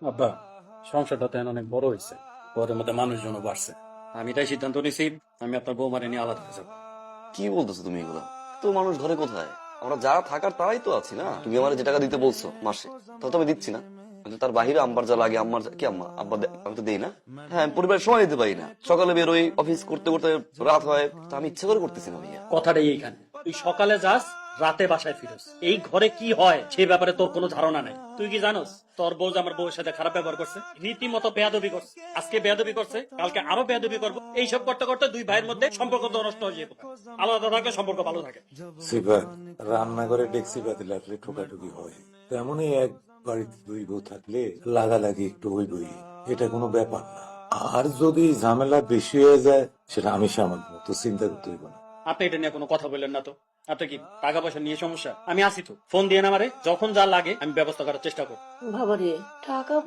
আব্বা, সংসারটা তো অনেক বড় হয়েছে, ঘরের মধ্যে মানুষজনও বাড়ছে। আমি তাই সিদ্ধান্ত নিয়েছি আমি আপনার বৌমারে নিয়ে আলাদা হয়ে যাবো। কি বলতেছো তুমি এগুলো? তো মানুষ ঘরে কোথায়? আমরা যারা থাকার তারাই তো আছি না। তুমি আমার যে টাকা দিতে বলছো মাসে, তা তো আমি দিচ্ছি না। কিন্তু তার বাহিরে আম্বার যা লাগে, কি আম্মা আব্বা আমি তো দেই না। হ্যাঁ, আমি পরিবারের সময় দিতে পারি না। সকালে বেরোই, অফিস করতে করতে রাত হয়, তা আমি ইচ্ছে করে করতেছি না ভাইয়া। কথাটাই এইখানে, তুই সকালে যাস, রাতে বাসায় ফিরোস। এই ঘরে কি হয় সে ব্যাপারে তোর কোনো ধারণা নাই। তুই কি জানোস তোর বউ যে আমার বউয়ের সাথে খারাপ ব্যবহার করছে, রীতিমতো বেয়াদবি করছে। আজকে বেয়াদবি করছে, কালকে আরো বেয়াদবি করবো। এইসব করতে করতে দুই ভাইয়ের মধ্যে সম্পর্ক তো নষ্ট হয়ে যাবে। আলাদা থাকলে সম্পর্ক ভালো থাকে। সিফাত, রান্নাঘরে ডেক্সি পাতি লাগলে ঠোকাঠুকি হয়, তেমনই এক বাড়িতে দুই বউ থাকলে লাগালাগি একটু হইবই, এটা কোনো ব্যাপার না। আর যদি ঝামেলা বেশি হয়ে যায় সেটা আমি সামাল দেবো, তো চিন্তা করতে হইব না। আপনি এটা নিয়ে কোনো কথা বললেন না তো। আপনার কি টাকা পয়সা নিয়ে সমস্যা? আমি আসি তো, ফোন দিয়ে না, আমারে যখন যা লাগে আমি ব্যবস্থা করার চেষ্টা করবো। বাবারে, টাকা